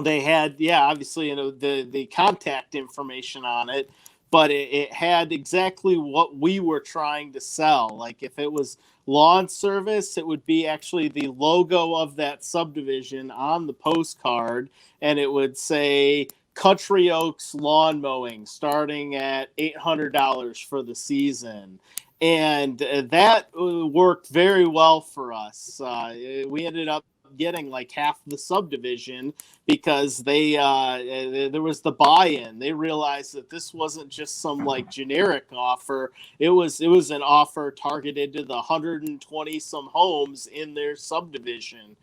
they had, obviously, the contact information on it, but it had exactly what we were trying to sell. Like if it was lawn service, it would be actually the logo of that subdivision on the postcard, and it would say Country Oaks Lawn Mowing starting at $800 for the season. And that worked very well for us. We ended up getting like half the subdivision because there was the buy-in. They realized that this wasn't just some like generic offer. It was an offer targeted to the 120 some homes in their subdivision.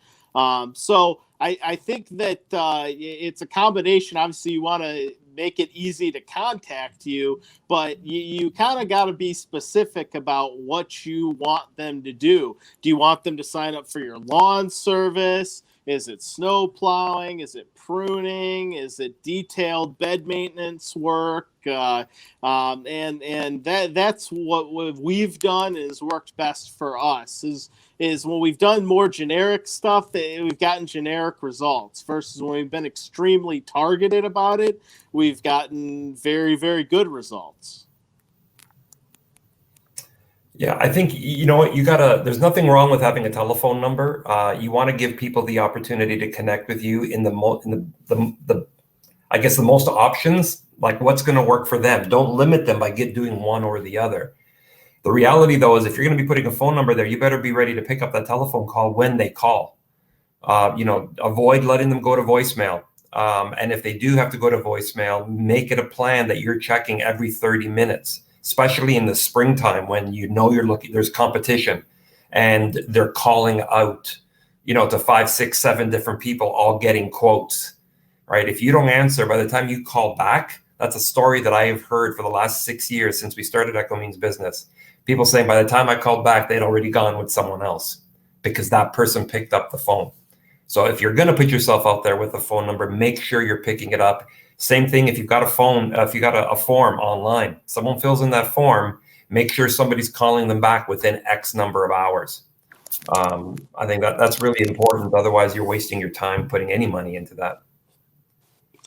So I think that it's a combination. Obviously, you want to make it easy to contact you, but you kind of got to be specific about what you want them to do. Do you want them to sign up for your lawn service? Is it snow plowing? Is it pruning? Is it detailed bed maintenance work? And that's what we've done is worked best for us. Is when we've done more generic stuff, we've gotten generic results versus when we've been extremely targeted about it, we've gotten very, very good results. Yeah, I think, there's nothing wrong with having a telephone number. You want to give people the opportunity to connect with you in the most options, like what's going to work for them. Don't limit them by doing one or the other. The reality, though, is if you're going to be putting a phone number there, you better be ready to pick up that telephone call when they call. Avoid letting them go to voicemail. And if they do have to go to voicemail, make it a plan that you're checking every 30 minutes, especially in the springtime when you're looking, there's competition and they're calling out, to 5, 6, 7 different people all getting quotes, right? If you don't answer, by the time you call back, that's a story that I have heard for the last 6 years since we started Echo Means Business. People saying by the time I called back, they'd already gone with someone else because that person picked up the phone. So if you're going to put yourself out there with a phone number, make sure you're picking it up. Same thing if you've got a form online, someone fills in that form, make sure somebody's calling them back within X number of hours. I think that's really important. Otherwise, you're wasting your time putting any money into that.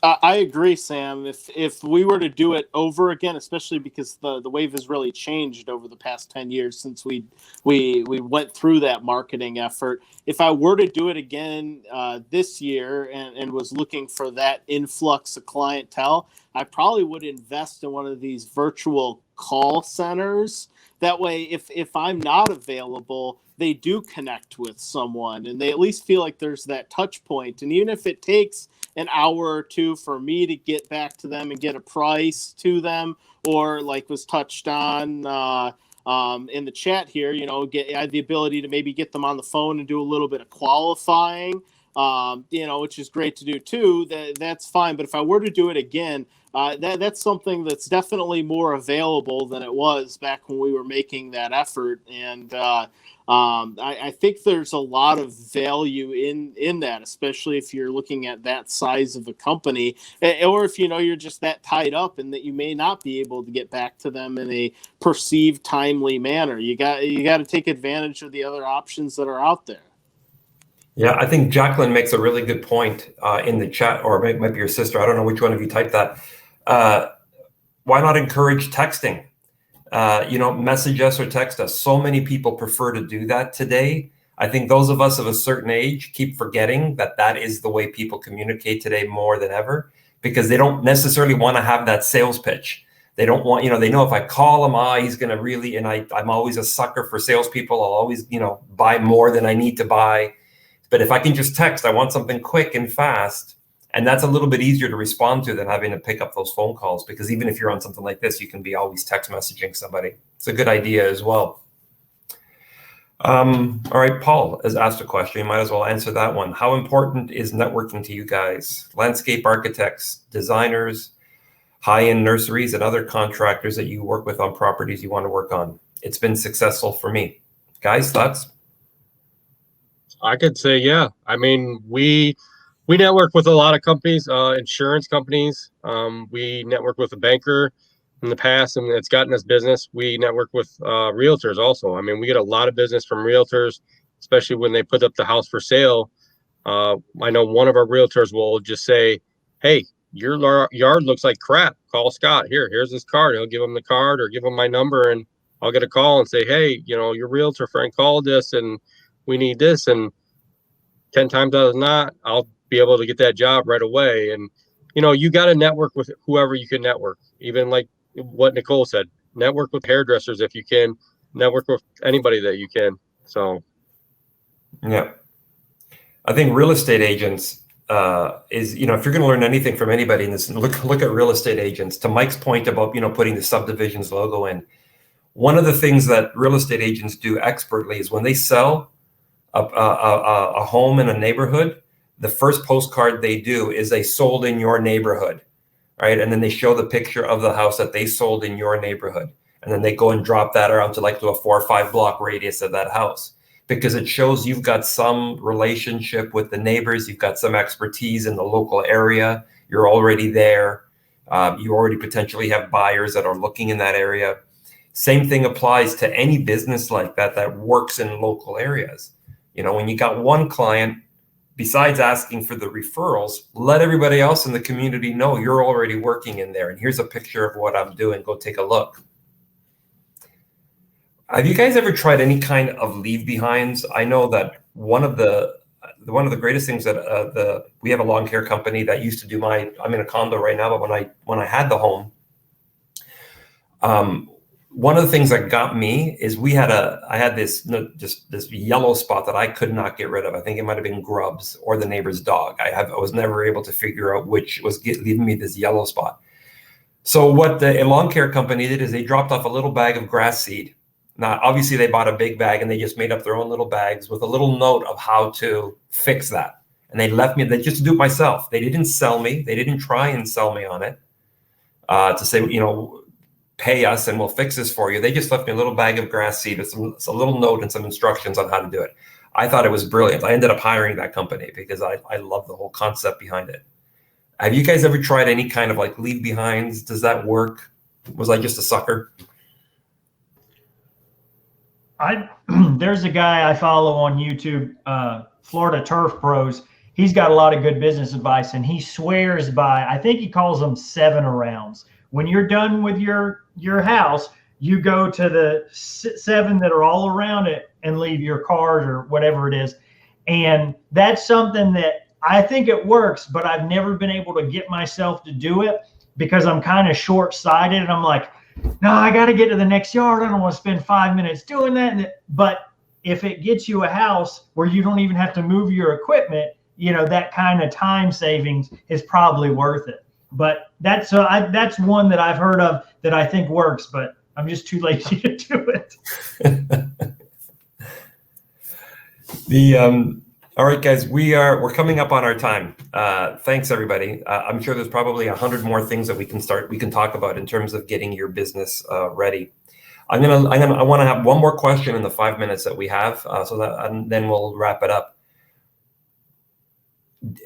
I agree, Sam. If we were to do it over again, especially because the wave has really changed over the past 10 years since we went through that marketing effort. If I were to do it again this year and was looking for that influx of clientele, I probably would invest in one of these virtual call centers. That way, if I'm not available, they do connect with someone and they at least feel like there's that touch point. And even if it takes an hour or two for me to get back to them and get a price to them, or like was touched on in the chat here, I have the ability to maybe get them on the phone and do a little bit of qualifying, which is great to do too. That's fine. But if I were to do it again, that's something that's definitely more available than it was back when we were making that effort. And I think there's a lot of value in that, especially if you're looking at that size of a company, or if you're just that tied up and that you may not be able to get back to them in a perceived timely manner. You got to take advantage of the other options that are out there. Yeah, I think Jacqueline makes a really good point in the chat, or it might be your sister. I don't know which one of you typed that. Why not encourage texting? Message us or text us. So many people prefer to do that today. I think those of us of a certain age keep forgetting that is the way people communicate today more than ever, because they don't necessarily want to have that sales pitch. They don't want, they know if I call him, he's going to really, and I'm always a sucker for salespeople. I'll always, buy more than I need to buy. But if I can just text, I want something quick and fast. And that's a little bit easier to respond to than having to pick up those phone calls, because even if you're on something like this, you can be always text messaging somebody. It's a good idea as well. All right, Paul has asked a question. You might as well answer that one. How important is networking to you guys? Landscape architects, designers, high-end nurseries, and other contractors that you work with on properties you want to work on. It's been successful for me. Guys, thoughts? I could say, yeah. I mean, we network with a lot of companies, insurance companies. We network with a banker in the past, and it's gotten us business. We network with realtors also. I mean, we get a lot of business from realtors, especially when they put up the house for sale. I know one of our realtors will just say, hey, your yard looks like crap. Call Scott. Here's his card. He'll give him the card or give him my number, and I'll get a call and say, hey, your realtor friend called us and we need this. And 10 times out of not, I'll be able to get that job right away. And, you got to network with whoever you can network. Even like what Nicole said, network with hairdressers if you can, network with anybody that you can. So, yeah. I think real estate agents is, if you're going to learn anything from anybody in this, look at real estate agents. To Mike's point about, putting the subdivisions logo in, one of the things that real estate agents do expertly is when they sell a home in a neighborhood, the first postcard they do is they sold in your neighborhood, right? And then they show the picture of the house that they sold in your neighborhood. And then they go and drop that around to a 4 or 5 block radius of that house, because it shows you've got some relationship with the neighbors. You've got some expertise in the local area. You're already there. You already potentially have buyers that are looking in that area. Same thing applies to any business like that works in local areas. When you got one client, besides asking for the referrals, let everybody else in the community know you're already working in there. And here's a picture of what I'm doing. Go take a look. Have you guys ever tried any kind of leave behinds? I know that one of the greatest things that we have a lawn care company that used to do I'm in a condo right now, but when I had the home, one of the things that got me is I had this yellow spot that I could not get rid of. I think it might have been grubs or the neighbor's dog. I was never able to figure out which was leaving me this yellow spot. So what a lawn care company did is they dropped off a little bag of grass seed. Now, obviously they bought a big bag and they just made up their own little bags with a little note of how to fix that. And they left me, they just do it myself. They didn't sell me. They didn't try and sell me on it to say, pay us and we'll fix this for you. They just left me a little bag of grass seed with a little note and some instructions on how to do it. I thought it was brilliant. I ended up hiring that company because I love the whole concept behind it. Have you guys ever tried any kind of leave behinds? Does that work? Was I just a sucker? There's a guy I follow on YouTube, Florida Turf Pros. he's got a lot of good business advice, and he swears by, I think he calls them 7 arounds. When you're done with your house, you go to the 7 that are all around it and leave your card or whatever it is. And that's something that I think it works, but I've never been able to get myself to do it because I'm kind of short-sighted, and I'm like, no, I got to get to the next yard. I don't want to spend 5 minutes doing that. But if it gets you a house where you don't even have to move your equipment, that kind of time savings is probably worth it. But that's one that I've heard of that I think works, but I'm just too lazy to do it. All right, guys, we're coming up on our time. Thanks, everybody. I'm sure there's probably 100 more things that we can talk about in terms of getting your business ready. I want to have one more question in the 5 minutes that we have, and then we'll wrap it up.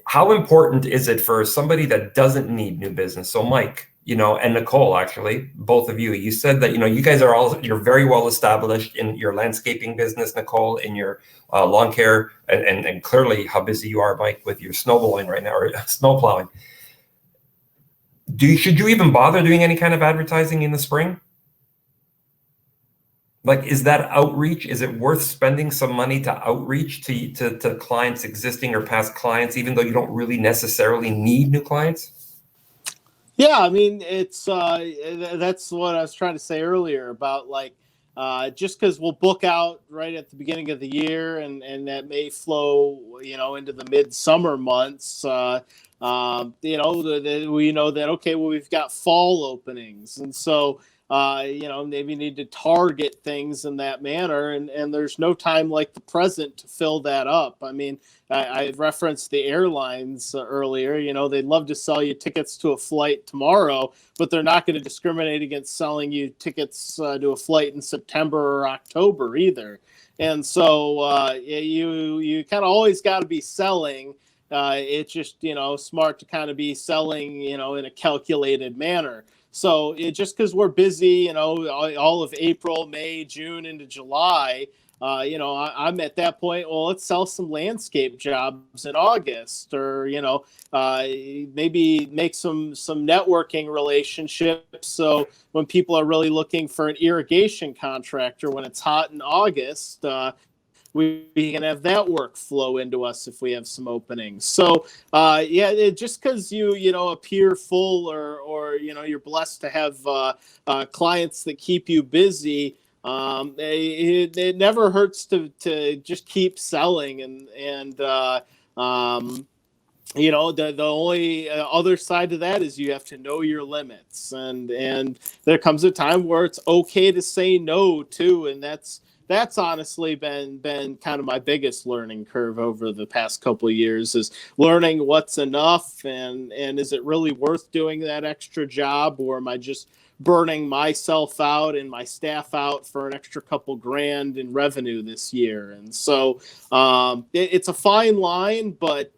How important is it for somebody that doesn't need new business? So Mike, and Nicole, actually, both of you, you said that, you guys you're very well established in your landscaping business, Nicole, in your lawn care, and clearly how busy you are, Mike, with your snowblowing right now, or snow plowing. Should you even bother doing any kind of advertising in the spring? Like, is that outreach? Is it worth spending some money to outreach to clients, existing or past clients, even though you don't really necessarily need new clients? Yeah, I mean, it's that's what I was trying to say earlier about, like, just because we'll book out right at the beginning of the year, and that may flow, into the midsummer months. We know that, okay, well, we've got fall openings, and so maybe need to target things in that manner, and there's no time like the present to fill that up. I mean, I referenced the airlines earlier. They'd love to sell you tickets to a flight tomorrow, but they're not going to discriminate against selling you tickets to a flight in September or October either. And so you kind of always got to be selling. It's just, smart to kind of be selling, in a calculated manner. So just because we're busy, all of April, May, June into July, I'm at that point, well, let's sell some landscape jobs in August, or, maybe make some networking relationships. So when people are really looking for an irrigation contractor, when it's hot in August, we can have that work flow into us if we have some openings. So, just because you appear full, or you're blessed to have clients that keep you busy, it never hurts to just keep selling. And the only other side to that is you have to know your limits, and there comes a time where it's okay to say no too, and that's honestly been kind of my biggest learning curve over the past couple of years, is learning what's enough, and is it really worth doing that extra job, or am I just burning myself out and my staff out for an extra couple grand in revenue this year? And so it's a fine line, but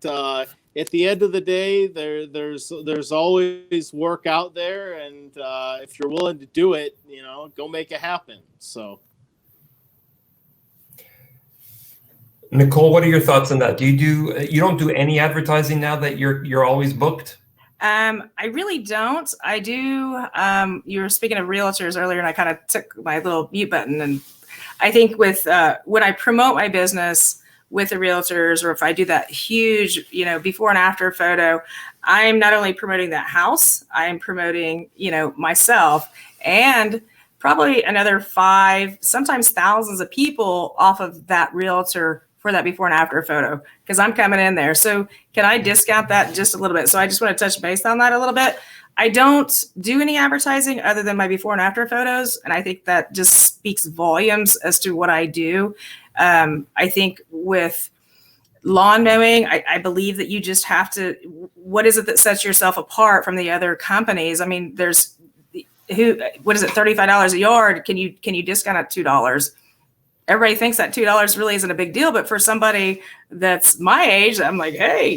at the end of the day, there's always work out there, and if you're willing to do it, go make it happen. So. Nicole, what are your thoughts on that? You don't do any advertising now that you're always booked? I really don't. I do. You were speaking of realtors earlier, and I kind of took my little mute button. And I think with when I promote my business with the realtors, or if I do that huge, before and after photo, I'm not only promoting that house, I'm promoting, myself, and probably another 5, sometimes thousands of people off of that realtor for that before and after photo, because I'm coming in there. So can I discount that just a little bit? So I just want to touch base on that a little bit. I don't do any advertising other than my before and after photos. And I think that just speaks volumes as to what I do. I think with lawn mowing, I believe that you just have to, what is it that sets yourself apart from the other companies? I mean, what is it, $35 a yard? Can you discount at $2? Everybody thinks that $2 really isn't a big deal, but for somebody that's my age, I'm like, hey,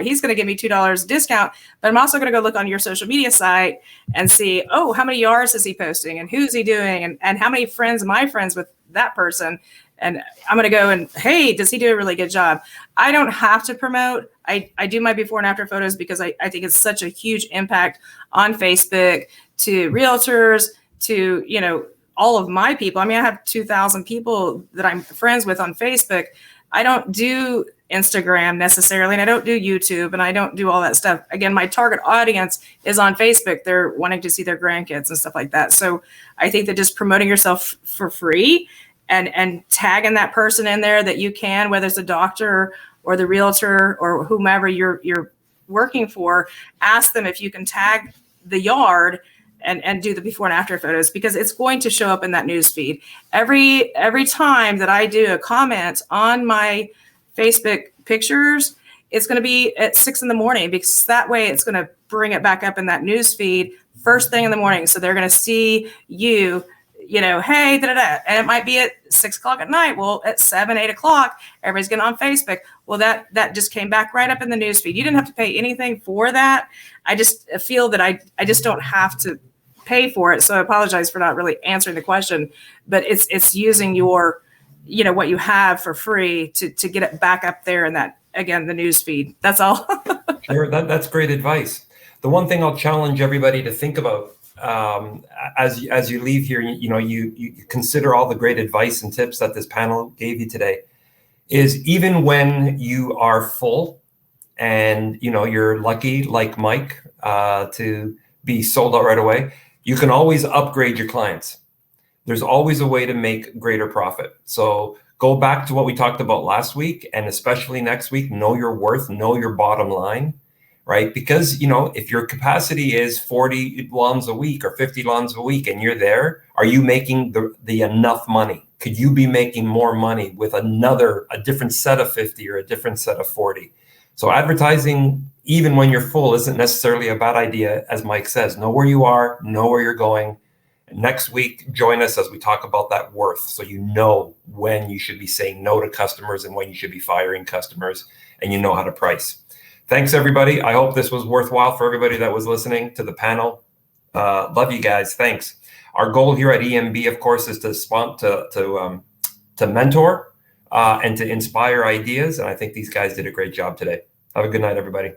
he's going to give me $2 discount, but I'm also going to go look on your social media site and see, oh, how many yards is he posting, and who's he doing, and how many friends am I friends with that person. And I'm going to go and, hey, does he do a really good job? I don't have to promote. I do my before and after photos because I think it's such a huge impact on Facebook to realtors, to, you know, all of my people. I mean, I have 2,000 people that I'm friends with on Facebook. I don't do Instagram necessarily, and I don't do YouTube, and I don't do all that stuff. Again, my target audience is on Facebook. They're wanting to see their grandkids and stuff like that. So I think that just promoting yourself for free and tagging that person in there that you can, whether it's a doctor or the realtor or whomever you're working for, ask them if you can tag the yard and do the before and after photos, because it's going to show up in that news feed. Every time that I do a comment on my Facebook pictures, it's going to be at 6 a.m, because that way it's going to bring it back up in that news feed first thing in the morning. So they're going to see you, you know, hey, and it might be at 6 o'clock at night. Well, at 7, 8 o'clock, everybody's getting on Facebook. Well, that just came back right up in the news feed. You didn't have to pay anything for that. I just feel that I just don't have to pay for it. So I apologize for not really answering the question, but it's using your, you know, what you have for free to get it back up there in that, again, the news feed. That's all. Sure, that's great advice. The one thing I'll challenge everybody to think about as you leave here, you consider all the great advice and tips that this panel gave you today, is even when you are full and, you know, you're lucky like Mike to be sold out right away, you can always upgrade your clients. There's always a way to make greater profit. So go back to what we talked about last week, and especially next week, know your worth, know your bottom line, right? Because, you know, if your capacity is 40 lawns a week or 50 lawns a week and you're there, are you making the enough money? Could you be making more money with a different set of 50 or a different set of 40? So advertising, even when you're full, isn't necessarily a bad idea. As Mike says, know where you are, know where you're going. Next week, join us as we talk about that worth, so you know when you should be saying no to customers and when you should be firing customers, and you know how to price. Thanks, everybody. I hope this was worthwhile for everybody that was listening to the panel. Love you guys. Thanks. Our goal here at EMB, of course, is to mentor and to inspire ideas, and I think these guys did a great job today. Have a good night, everybody.